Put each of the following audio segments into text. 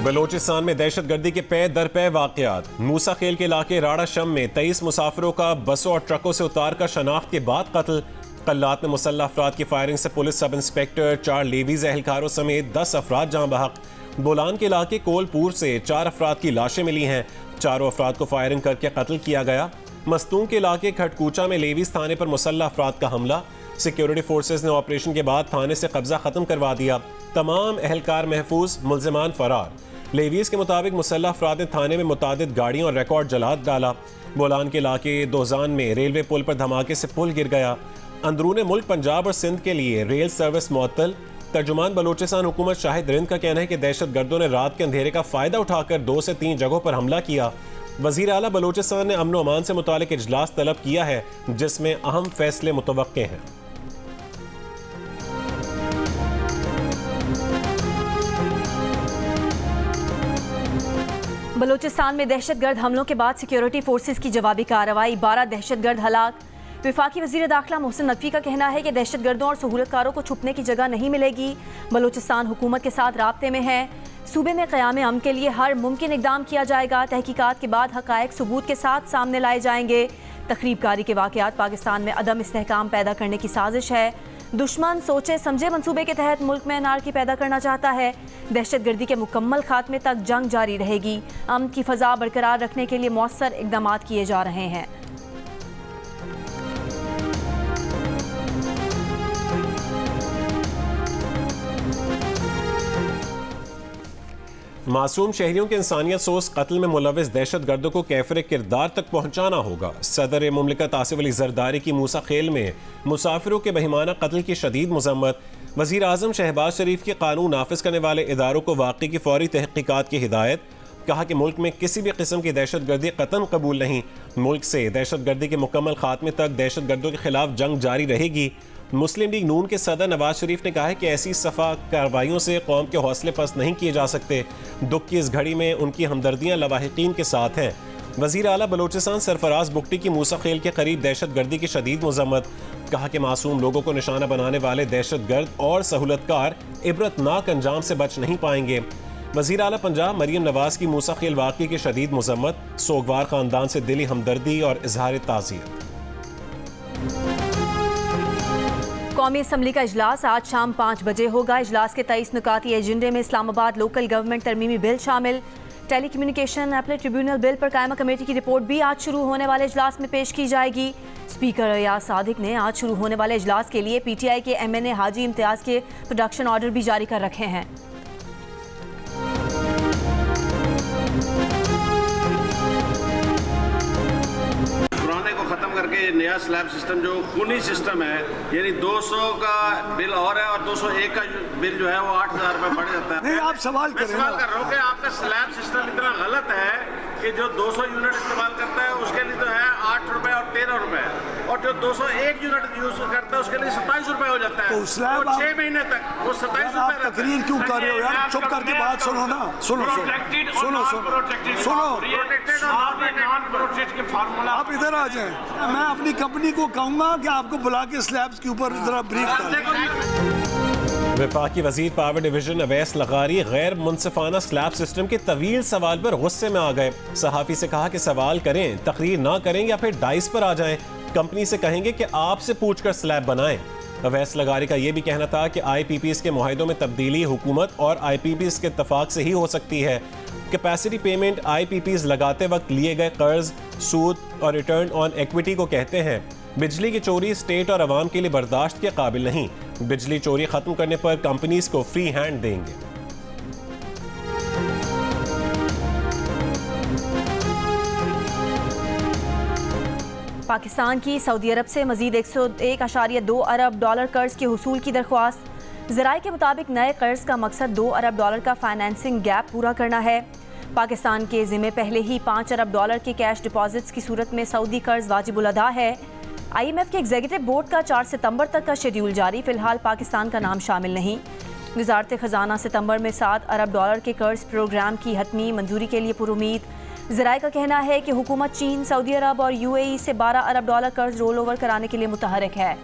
बलोचिस्तान में दहशत गर्दी के पे दर पे वाक़यात। मूसा खेल के इलाके राड़ा शम में 23 मुसाफिरों का बसों और ट्रकों से उतार कर शनाख्त के बाद कत्ल। कल्लात में मुसल्लह अफराद की फायरिंग से पुलिस सब इंस्पेक्टर, 4 लेवीज एहलकारों समेत 10 अफराद जहां बहक। बोलान के इलाके कोलपुर से 4 अफराद की लाशें मिली हैं। चारों अफराद को फायरिंग करके कत्ल किया गया। मस्तूम के इलाके खटकूचा में लेवीज थाने पर मुसल्लह अफराद का हमला। सिक्योरिटी फोर्सेज ने ऑपरेशन के बाद थाने से कब्जा खत्म करवा दिया। तमाम एहलकार महफूज, मुल्जिमान फरार। लेवीज के मुताबिक मुसल्लह अफराद ने थाने में मुतादिद गाड़ियों और रिकॉर्ड जला डाला। बोलान के इलाके दोजान में रेलवे पुल पर धमाके से पुल गिर गया। अंदरूने मुल्क पंजाब और सिंध के लिए रेल सर्विस मुअत्तल। तर्जुमान बलोचिस्तान हुकूमत शाहिद रिंद का कहना है कि दहशत गर्दों ने रात के अंधेरे का फ़ायदा उठाकर 2 से 3 जगहों पर हमला किया। वज़ीर आला बलोचिस्तान ने अमन व अमान से मुतालिक इजलास तलब किया है, जिसमें अहम फैसले मुतवक्के हैं। बलोचिस्तान में दहशतगर्द हमलों के बाद सिक्योरिटी फोर्सेज की जवाबी कार्रवाई, 12 दहशतगर्द हलाक। वफाकी वज़ीर दाखिला मोहसिन नकवी का कहना है कि दहशतगर्दों और सहूलतकारों को छुपने की जगह नहीं मिलेगी। बलोचिस्तान हुकूमत के साथ राब्ते में है। सूबे में क़याम अमन के लिए हर मुमकिन इक़दाम किया जाएगा। तहकीकात के बाद हक़ाइक़ सबूत के साथ सामने लाए जाएंगे। तखरीबकारी के वाक़यात पाकिस्तान में अदम इस्तेहकाम पैदा करने की साजिश है। दुश्मन सोचे समझे मंसूबे के तहत मुल्क में अनारकी पैदा करना चाहता है। दहशतगर्दी के मुकम्मल खात्मे तक जंग जारी रहेगी। अमन की फ़ज़ा बरकरार रखने के लिए मौसर इक़दाम किए जा रहे हैं। मासूम शहरियों के इंसानियत सोस कत्ल में मुलविस दहशत गर्दों को कैफर किरदार तक पहुँचाना होगा। सदर मुमलिकत आसिफ अली जरदारी की मूसा खेल में मुसाफिरों के बहिमाना कत्ल की शदीद मजम्मत। वज़ीर आज़म शहबाज शरीफ के कानून नाफिज करने वाले इदारों को वाक़ई की फौरी तहक़ीक़ात की हिदायत। कहा कि मुल्क में किसी भी किस्म की दहशत गर्दी कतन कबूल नहीं। मुल्क से दहशत गर्दी के मुकम्मल खात्मे तक दहशत गर्दों के खिलाफ जंग जारी रहेगी। मुस्लिम लीग नून के सदर नवाज शरीफ ने कहा है कि ऐसी सफ़ा कार्रवाइयों से कौम के हौसले पस्त नहीं किए जा सकते। दुख की इस घड़ी में उनकी हमदर्दियाँ लवाहिकीन के साथ हैं। वज़ीर आला बलोचिस्तान सरफराज बुगटी की मूसा खेल के करीब दहशत गर्दी की शदीद मजम्मत। कहा कि मासूम लोगों को निशाना बनाने वाले दहशत गर्द और सहूलतकार इबरतनाक अंजाम से बच नहीं पाएंगे। वज़ीर आला पंजाब मरियम नवाज की मूसा खेल वाक़ई की शदीद मजम्मत। सोगवार ख़ानदान से दिली हमदर्दी और इजहार ताज़ियत। कौमी असम्बली का इजलास आज शाम 5 बजे होगा। इजलास के 23 नुकाती एजेंडे में इस्लामाबाद लोकल गवर्नमेंट तरमीमी बिल शामिल। Telecommunication appellate tribunal bill पर कायमा कमेटी की रिपोर्ट भी आज शुरू होने वाले इजलास में पेश की जाएगी। स्पीकर रियाज सादिक ने आज शुरू होने वाले इजलास के लिए PTI के MNA हाजी इम्तियाज़ के प्रोडक्शन ऑर्डर भी जारी कर रखे हैं। खत्म करके नया स्लैब सिस्टम जो खूनी सिस्टम है, यानी 200 का बिल और है और 201 का बिल जो है वो 8,000 रुपए बढ़ जाता है। नहीं, आप सवाल कर रहे हो कि आपका स्लैब सिस्टम इतना गलत है कि जो 200 यूनिट इस्तेमाल करता है उसके लिए तो है 8 रुपए और 13 रुपए, और जो 201 यूनिट यूज करता है उसके लिए 27 रुपए हो जाता है। तो स्लैब 6 महीने तक वो 27 रुपए। आप तकरीर क्यों कर रहे हो यार? चुप करके बात सुनो ना। सुनो आप इधर आ जाएं। मैं अपनी कंपनी को कहूंगा कि आपको बुला के स्लैब्स के ऊपर जरा ब्रीफ कर। वफाकी वज़ीर पावर डिवीजन अवैस लगारी गैर मुनसिफाना स्लैब सिस्टम के तवील सवाल पर गुस्से में आ गए। सहाफ़ी से कहा कि सवाल करें, तकरीर ना करें या फिर डाइस पर आ जाएं। कंपनी से कहेंगे कि आपसे पूछकर स्लैब बनाएं। अवैस लगारी का यह भी कहना था कि IPPs के मुआहिदों में तब्दीली हुकूमत और IPPs के इत्तफाक से ही हो सकती है। कैपेसिटी पेमेंट IPPs लगाते वक्त लिए गए कर्ज, सूद और रिटर्न ऑन इक्विटी को कहते हैं। बिजली की चोरी स्टेट और अवाम के लिए बर्दाश्त के काबिल नहीं। बिजली चोरी खत्म करने पर कंपनीज को फ्री हैंड देंगे। पाकिस्तान की सऊदी अरब से मजीद 101.2 अरब डॉलर कर्ज के हुसूल की दरख्वास्त। ज़राए के मुताबिक नए कर्ज का मकसद 2 अरब डॉलर का फाइनेंसिंग गैप पूरा करना है। पाकिस्तान के ज़िम्मे पहले ही 5 अरब डॉलर के कैश डिपॉजिट्स की सूरत में सऊदी कर्ज वाजिबुल अदा है। IMF के एग्जीक्यूटिव बोर्ड का 4 सितंबर तक का शेड्यूल जारी। फिलहाल पाकिस्तान का नाम शामिल नहीं। वज़ारत ख़जाना सितंबर में 7 अरब डॉलर के कर्ज प्रोग्राम की हतमी मंजूरी के लिए पुरुमीद। ज़राए का कहना है कि हुकूमत चीन, सऊदी अरब और UAE से 12 अरब डॉलर कर्ज रोल ओवर कराने के लिए मुतहरिक है।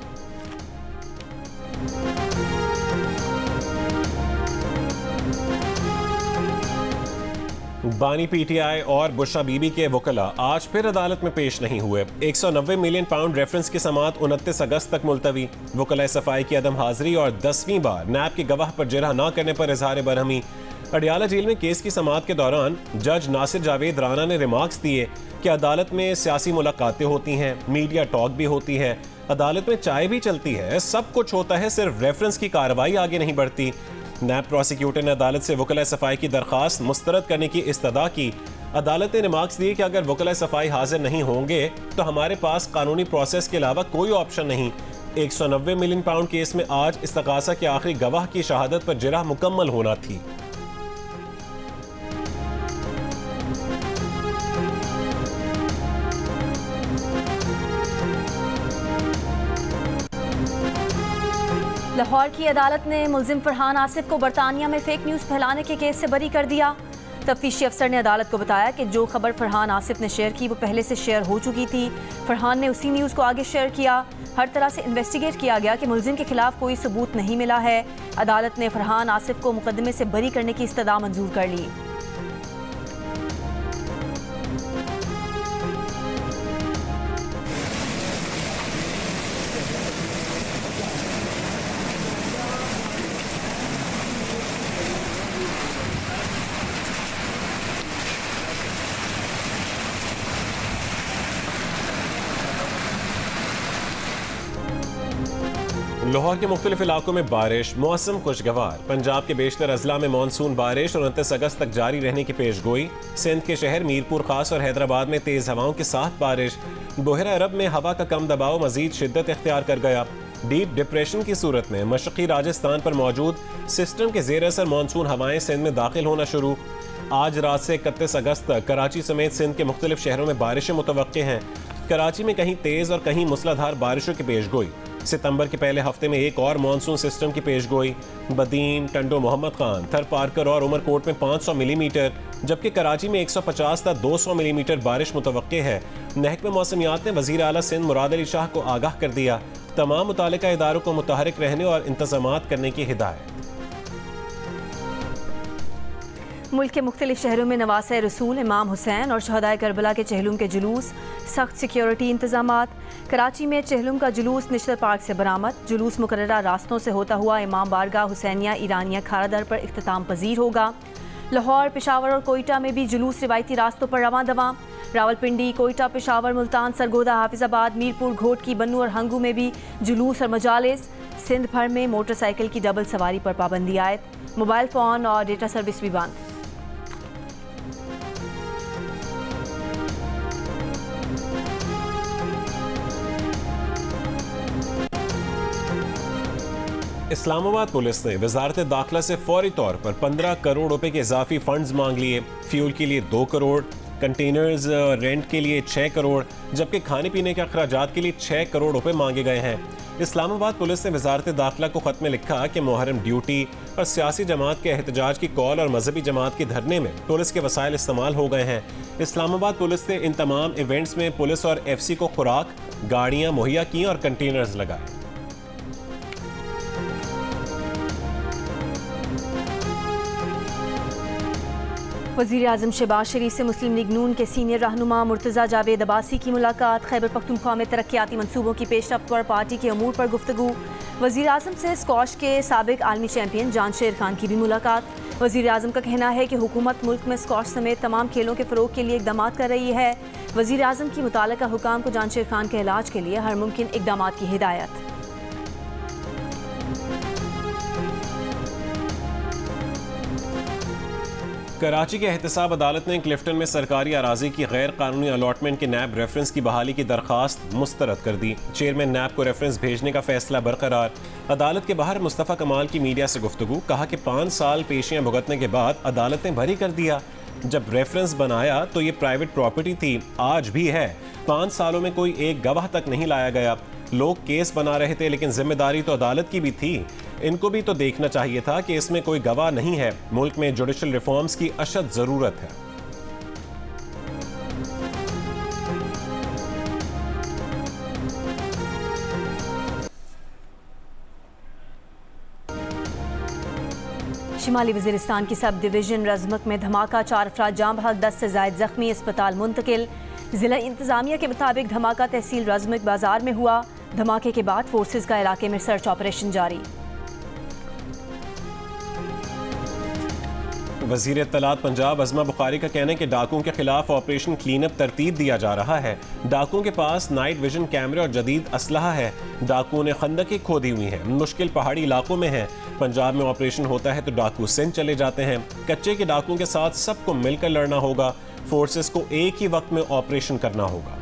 बानी पीटीआई और बुशरा बीबी के वकला आज फिर अदालत में पेश नहीं हुए। 190 मिलियन पाउंड रेफरेंस की समाअत 29 अगस्त तक मुलतवी। वकला सफाई की अदम हाजिरी और 10वीं बार नैब के गवाह पर जिरह न करने पर इजहार बरहमी। अडियाला जेल में केस की समाअत के दौरान जज नासिर जावेद राना ने रिमार्क्स दिए कि अदालत में सियासी मुलाकातें होती हैं, मीडिया टॉक भी होती है, अदालत में चाय भी चलती है, सब कुछ होता है, सिर्फ रेफरेंस की कार्रवाई आगे नहीं बढ़ती। नैब प्रोसिक्यूटर ने अदालत से वकला सफाई की दरख्वास्त मुस्तरद करने की इस्तदा की। अदालत ने रिमार्क्स दिए कि अगर वकला सफाई हाजिर नहीं होंगे तो हमारे पास कानूनी प्रोसेस के अलावा कोई ऑप्शन नहीं। 190 मिलियन पाउंड केस में आज इस तकाज़ा के आखिरी गवाह की शहादत पर जिरह मुकम्मल होना थी। लाहौर की अदालत ने मुलजिम फरहान आसिफ को बरतानिया में फेक न्यूज़ फैलाने के केस से बरी कर दिया। तफ्तीशी अफसर ने अदालत को बताया कि जो खबर फरहान आसिफ ने शेयर की वो पहले से शेयर हो चुकी थी। फरहान ने उसी न्यूज़ को आगे शेयर किया। हर तरह से इन्वेस्टिगेट किया गया कि मुलजिम के खिलाफ कोई सबूत नहीं मिला है। अदालत ने फरहान आसिफ को मुकदमे से बरी करने की इस्तदा मंजूर कर ली। लाहौर के मुख्तलिफ इलाकों में बारिश, मौसम खुशगवार। पंजाब के बेशतर अजला में मानसून बारिश और 29 अगस्त तक जारी रहने की पेश गोई। सिंध के शहर मीरपुर खास और हैदराबाद में तेज़ हवाओं के साथ बारिश। बहरा अरब में हवा का कम दबाव मजीद शिद्दत इख्तियार कर गया। डीप डिप्रेशन की सूरत में मशरक़ी राजस्थान पर मौजूद सिस्टम के ज़ेर असर मानसून हवाएं सिंध में दाखिल होना शुरू। आज रात से 31 अगस्त तक कराची समेत सिंध के मुख्तलिफ शहरों में बारिशें मुतवक्के हैं। कराची में कहीं तेज़ और कहीं मूसलाधार बारिशों की पेश गोई। सितंबर के पहले हफ्ते में एक और मानसून सिस्टम की पेश गोई। बदीन, टंडो मोहम्मद खान, थर पारकर और उमरकोट में 500 मिलीमीटर जबकि कराची में 150 तक 200 मिलीमीटर बारिश मुतवक्के है। महकमे मौसमियात ने वज़ीर आला सिंध मुराद अली शाह को आगाह कर दिया। तमाम मुतालिका इदारों को मुतहरिक रहने और इंतजामात करने की हिदायत। मुल्क के मुख्तलिफ शहरों में नवासे रसूल, इमाम हुसैन और शहदाए करबला के चहलुम के जुलूस, सख्त सिक्योरिटी इंतजामात। कराची में चहलुम का जुलूस निश्तर पार्क से बरामद। जुलूस मुकर्ररा रास्तों से होता हुआ इमाम बारगाह हुसैनिया ईरानिया खारादर पर इख्तिताम पजीर होगा। लाहौर, पेशावर और कोयटा में भी जुलूस रिवायती रास्तों पर रवां दवां। रावलपिंडी, कोयटा, पेशावर, मुल्तान, सरगोदा, हाफिजाबाद, मीरपुर, घोटकी, बन्नू और हंगू में भी जुलूस और मजालिस। सिंध भर में मोटरसाइकिल की डबल सवारी पर पाबंदी आयद। मोबाइल फ़ोन और डेटा सर्विस भी बंद। इस्लामाबाद पुलिस ने वजारत दाखिला से फौरी तौर पर 15 करोड़ रुपए के इजाफी फंड्स मांग लिए। फ्यूल के लिए 2 करोड़, कंटेनर्स रेंट के लिए 6 करोड़ जबकि खाने पीने के अखराजात के लिए 6 करोड़ रुपए मांगे गए हैं। इस्लामाबाद पुलिस ने वजारत दाखिला को खत में लिखा कि मुहर्रम ड्यूटी और सियासी जमात के एहतजाज की कॉल और मजहबी जमात के धरने में पुलिस के वसाइल इस्तेमाल हो गए हैं। इस्लामाबाद पुलिस ने इन तमाम इवेंट्स में पुलिस और FC को खुराक, गाड़ियाँ मुहैया की और कंटेनर्स लगाए। वज़ीर आज़म शहबाज शरीफ से मुस्लिम लीग नून के सीनियर रहनुमा मुर्तज़ा जावेद अब्बासी की मुलाकात। खैबर पख्तूनख्वा में तरक्याती मनसूबों की पेशरफ्त पर पार्टी के अमूर पर गुफ्तगू। वज़ीर आज़म से स्कॉश के साबिक आलमी चैंपियन जानशेर खान की भी मुलाकात। वज़ीर आज़म का कहना है कि हुकूमत मुल्क में स्कॉश समेत तमाम खेलों के फ़रोग के लिए इक़दाम कर रही है। वज़ीर आज़म की मुतालिका हुकाम को जानशेर खान के इलाज के लिए हर मुमकिन इक़दाम की हिदायत। कराची के एहतसाब अदालत ने क्लिफ्टन में सरकारी अराजी की गैर कानूनी अलॉटमेंट के नैब रेफरेंस की बहाली की दरखास्त मुस्तरद कर दी। चेयरमैन नैब को रेफरेंस भेजने का फैसला बरकरार। अदालत के बाहर मुस्तफ़ा कमाल की मीडिया से गुफ्तगू। कहा कि 5 साल पेशियां भुगतने के बाद अदालत ने भरी कर दिया। जब रेफरेंस बनाया तो ये प्राइवेट प्रॉपर्टी थी, आज भी है। 5 सालों में कोई एक गवाह तक नहीं लाया गया। लोग केस बना रहे थे लेकिन जिम्मेदारी तो अदालत की भी थी। इनको भी तो देखना चाहिए था कि इसमें कोई गवाह नहीं है। मुल्क में जुडिशल रिफॉर्म्स की अशद जरूरत है। शिमाली वज़ीरिस्तान की सब डिवीज़न रज़मक में धमाका, 4 अफराद जाँ बहक, 10 से ज़ायद ज़ख्मी, अस्पताल मुंतकिल। ज़िला इंतज़ामिया के मुताबिक धमाका तहसील रज़मक बाजार में हुआ। धमाके के बाद फोर्सेज का इलाके में सर्च ऑपरेशन जारी। वज़ीर इत्तलात पंजाब अज़मा बुखारी का कहना है कि डाकुओं के खिलाफ ऑपरेशन क्लीनअप तरतीब दिया जा रहा है। डाकुओं के पास नाइट विजन कैमरे और जदीद असलहा है। डाकुओं ने खंदकें खोदी हुई हैं, मुश्किल पहाड़ी इलाकों में हैं। पंजाब में ऑपरेशन होता है तो डाकू सिंध चले जाते हैं। कच्चे के डाकुओं के साथ सबको मिलकर लड़ना होगा। फोर्सेस को एक ही वक्त में ऑपरेशन करना होगा।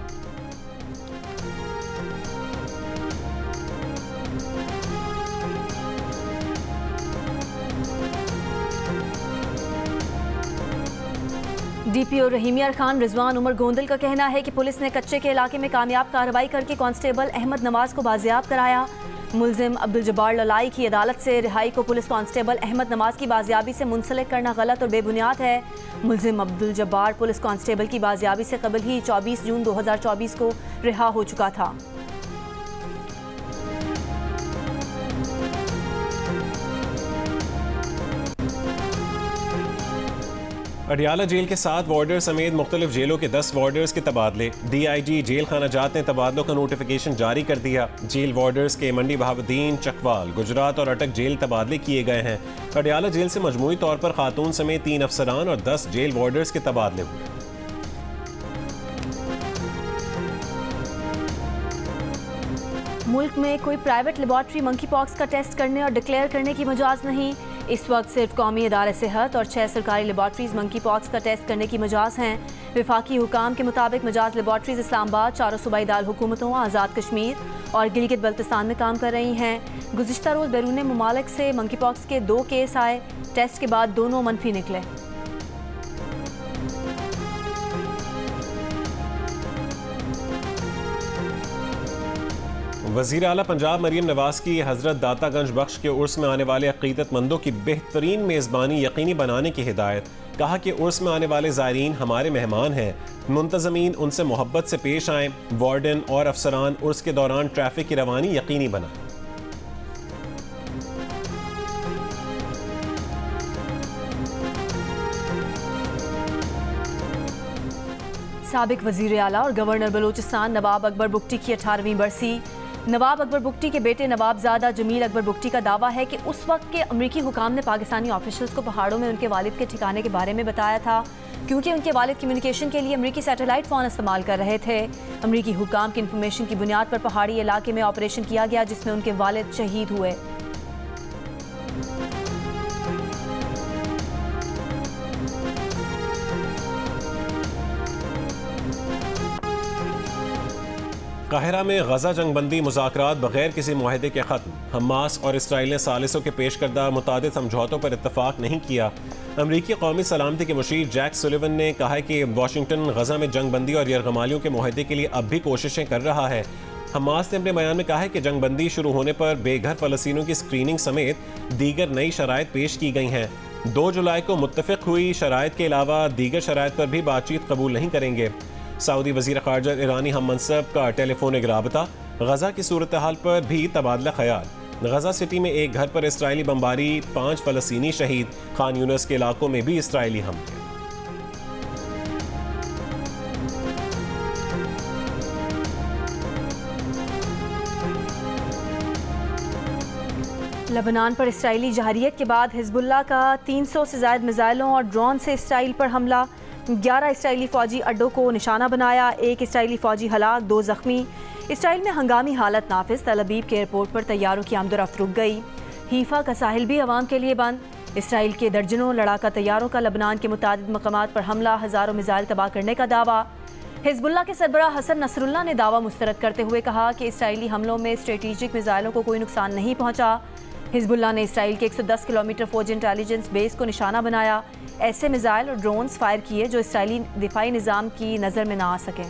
डीपीओ रहीमिया खान रिजवान उमर गोंदल का कहना है कि पुलिस ने कच्चे के इलाके में कामयाब कार्रवाई करके कांस्टेबल अहमद नवाज को बाजियाब कराया। मुलजिम अब्दुल जब्बार ललाई की अदालत से रिहाई को पुलिस कांस्टेबल अहमद नवाज की बाजियाबी से मुंसलिक करना गलत और बेबुनियाद है। मुलजिम अब्दुल जब्बार पुलिस कांस्टेबल की बाजियाबी से कबल ही 24 जून 2024 को रिहा हो चुका था। अडियाला जेल के 7 वार्डर समेत मुख्तलिफ जेलों के 10 वार्डर्स के तबादले। DIG जेल खाना जात ने तबादलों का नोटिफिकेशन जारी कर दिया। जेल वार्डर्स के मंडी बहाउद्दीन, चकवाल, गुजरात और अटक जेल तबादले किए गए हैं। अडियाला जेल से मजमूई तौर पर खातून समेत 3 अफसरान और 10 जेल वार्डर्स के तबादले हुए। मुल्क में कोई प्राइवेट लेबॉर्ट्री मंकी पॉक्स का टेस्ट करने और डिक्लेयर करने की मजाज नहीं। इस वक्त सिर्फ कौमी अदारे सेहत और 6 सरकारी लेबॉर्ट्रीज मंकी पॉक्स का टेस्ट करने की मजाज हैं। विफाकी हुकाम के मुताबिक मजाज लेबॉर्ट्रीज इस्लामाबाद, 4 सूबाई दार हुकूमतों, आज़ाद कश्मीर और गिलगित बल्तिस्तान में काम कर रही हैं। गुज़िश्ता रोज़ बैरून मुमालिक से मंकी पॉक्स के 2 केस आए। टेस्ट के बाद दोनों मनफी निकले। वज़ीर आला पंजाब मरीम नवाज की हज़रत दातागंज बख्श के उर्स में आने वाले अक़ीदतमंदों की बेहतरीन मेज़बानी यकीनी बनाने की हिदायत। कहा कि उर्स में आने वाले ज़ायरीन हमारे मेहमान हैं। मुंतज़मीन उनसे मोहब्बत से पेश आएँ। वार्डन और अफसरान उर्स के दौरान ट्रैफिक की रवानी यकीनी बनाएं। साबिक वज़ीर आला और गवर्नर बलूचिस्तान नवाब अकबर बुगटी की 18वीं बरसी। नवाब अकबर बुगटी के बेटे नवाबजादा जमील अकबर बुगटी का दावा है कि उस वक्त के अमरीकी हुकाम ने पाकिस्तानी ऑफिशियल्स को पहाड़ों में उनके वालिद के ठिकाने के बारे में बताया था, क्योंकि उनके वालिद कम्युनिकेशन के लिए अमरीकी सैटेलाइट फ़ोन इस्तेमाल कर रहे थे। अमरीकी हुकाम की इंफॉर्मेशन की बुनियाद पर पहाड़ी इलाके में ऑपरेशन किया गया, जिसमें उनके वालिद शहीद हुए। काहिरा में गजा जंगबंदी मुज़ाकरात बगैर किसी मुआहदे के ख़त्म। हमास और इसराइल ने सालिसों के पेश करदा मुतादिद समझौतों पर इत्तफाक नहीं किया। अमरीकी कौमी सलामती के मुशीर जैक सुलिवन ने कहा है कि वाशिंगटन गजा में जंगबंदी और यरगमालियों के मुआहदे के लिए अब भी कोशिशें कर रहा है। हमास ने अपने बयान में कहा है कि जंगबंदी शुरू होने पर बेघर फ़लस्तीनियों की स्क्रीनिंग समेत दीगर नई शराइत पेश की गई हैं। 2 जुलाई को मुत्तफ़िक हुई शराइत के अलावा दीगर शराइत पर भी बातचीत कबूल नहीं करेंगे। सऊदी वज़ीर ख़ारजा ईरानी हम मनसब का टेलीफोनिक राबता। गजा की सूरत हाल पर भी तबादला ख्याल। गजा सिटी में एक घर पर इसराइली बमबारी, 5 फ़लस्तीनी शहीद। खान यूनिस के इलाकों में भी इसराइली हमले। लेबनान पर इसराइली जहारियत के बाद हिजबुल्लाह का 300 से ज़ायद मिसाइलों और ड्रोन से इसराइल पर हमला। 11 इसराइली फ़ौजी अड्डों को निशाना बनाया। 1 इसराइली फ़ौजी हलाक, 2 ज़ख्मी। इसराइल में हंगामी हालत नाफिज। तल अबीब के एयरपोर्ट पर तैयारों की आमदोरफ्त रुक गई। हीफा का साहिल भी अवाम के लिए बंद। इसराइल के दर्जनों लड़ाका तैयारों का लबनान के मुतादिद मकामात पर हमला, हज़ारों मिसाइल तबाह करने का दावा। हिजबुल्लाह के सरबराह हसन नसरुल्लाह ने दावा मुस्तरद करते हुए कहा कि इसराइली हमलों में स्ट्रेटेजिक मिसाइलों को कोई नुकसान नहीं पहुंचा। हिजबुल्लाह ने इसराइल के 110 किलोमीटर फौजी इंटेलिजेंस बेस को निशाना बनाया। ऐसे मिसाइल और ड्रोन्स फायर किए जो इसराइली दिफाई निज़ाम की नज़र में ना आ सकें।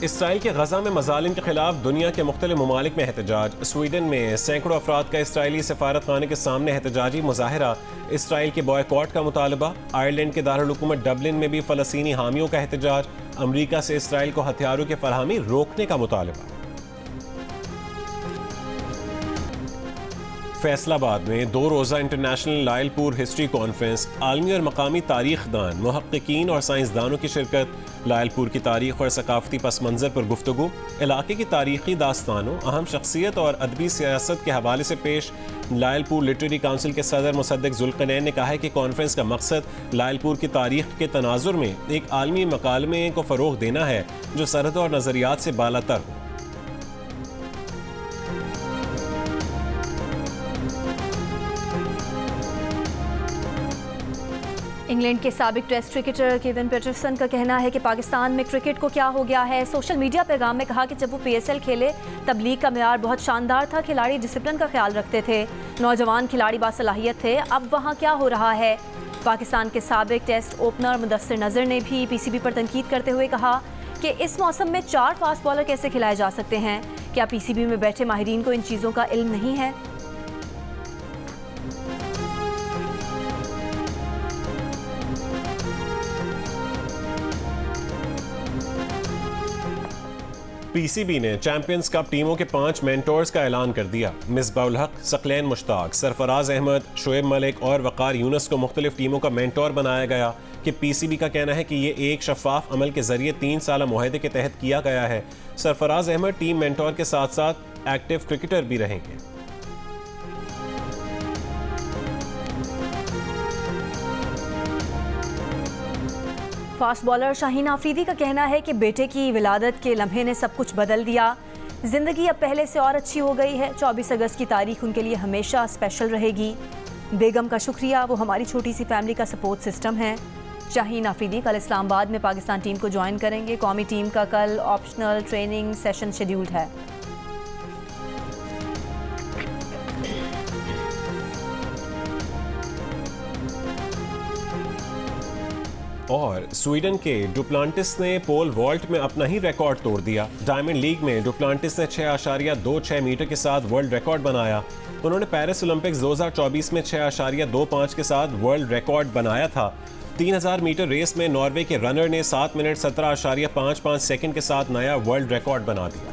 इसराइल के गजा में मजालिम के खिलाफ दुनिया के मुख्तलिफ ममालिक में एहतजाज। स्वीडन में सैकड़ों अफराद का इसराइली सफारत खाने के सामने एहतजाजी मुजाहरा। इसराइल के बॉयकॉट का मुतालबा। आयरलैंड के दारुल हुकूमत डबलिन में भी फ़लस्तीनी हामियों का एहतजाज। अमरीका से इसराइल को हथियारों की फराहमी रोकने का मुतालबा। फैसलाबाद में 2 रोज़ा इंटरनेशनल लायलपुर हिस्ट्री कॉन्फ्रेंस, आलमी और मकामी तारीखदान, मुहक्किकीन और साइंसदानों की शिरकत। लायलपुर की तारीख और सकाफती पस मंज़र पर गुफ्तगू, इलाके की तारीखी दास्तानों, अहम शख्सियत और अदबी सियासत के हवाले से पेश। लायलपुर लिटरेरी काउंसिल के सदर मुसद्दिक जुल्करनैन ने कहा है कि कॉन्फ्रेंस का मकसद लायलपुर की तारीख के तनाजुर में एक आलमी मकालमे को फ़रोग देना है जो सरहद और नज़रियात से बालातर हो। इंग्लैंड के साबिक टेस्ट क्रिकेटर केविन पीटरसन का कहना है कि पाकिस्तान में क्रिकेट को क्या हो गया है। सोशल मीडिया पैगाम में कहा कि जब वो PSL खेले तब लीग का मेयार बहुत शानदार था, खिलाड़ी डिसिप्लिन का ख्याल रखते थे, नौजवान खिलाड़ी बासलाहियत थे। अब वहाँ क्या हो रहा है। पाकिस्तान के साबिक टेस्ट ओपनर मुदस्सिर नज़र ने भी PCB पर तनकीद करते हुए कहा कि इस मौसम में 4 फास्ट बॉलर कैसे खिलाए जा सकते हैं। क्या PCB में बैठे माहिरीन को इन चीज़ों का इल्म नहीं है। PCB ने चैंपियंस कप टीमों के 5 मेंटोर्स का ऐलान कर दिया। मिसबाउल हक, सकलैन मुश्ताक, सरफराज अहमद, शोएब मलिक और वकार यूनस को मुख्तलिफ टीमों का मेंटोर बनाया गया। कि PCB का कहना है कि ये एक शफाफ अमल के जरिए 3 साला मुआहदे के तहत किया गया है। सरफराज अहमद टीम मेंटोर के साथ साथ एक्टिव क्रिकेटर भी रहेंगे। फास्ट बॉलर शाहीन आफरीदी का कहना है कि बेटे की विलादत के लम्हे ने सब कुछ बदल दिया। जिंदगी अब पहले से और अच्छी हो गई है। 24 अगस्त की तारीख उनके लिए हमेशा स्पेशल रहेगी। बेगम का शुक्रिया, वो हमारी छोटी सी फैमिली का सपोर्ट सिस्टम है। शाहीन आफरीदी कल इस्लामाबाद में पाकिस्तान टीम को ज्वाइन करेंगे। कौमी टीम का कल ऑप्शनल ट्रेनिंग सेशन शेड्यूल्ड है। और स्वीडन के डुप्लांटिस ने पोल वॉल्ट में अपना ही रिकॉर्ड तोड़ दिया। डायमंड लीग में डुप्लांटिस ने 6.26 मीटर के साथ वर्ल्ड रिकॉर्ड बनाया। उन्होंने पेरिस ओलंपिक्स 2024 में 6.25 के साथ वर्ल्ड रिकॉर्ड बनाया था। 3000 मीटर रेस में नॉर्वे के रनर ने 7 मिनट 17.55 सेकंड के साथ नया वर्ल्ड रिकॉर्ड बना दिया।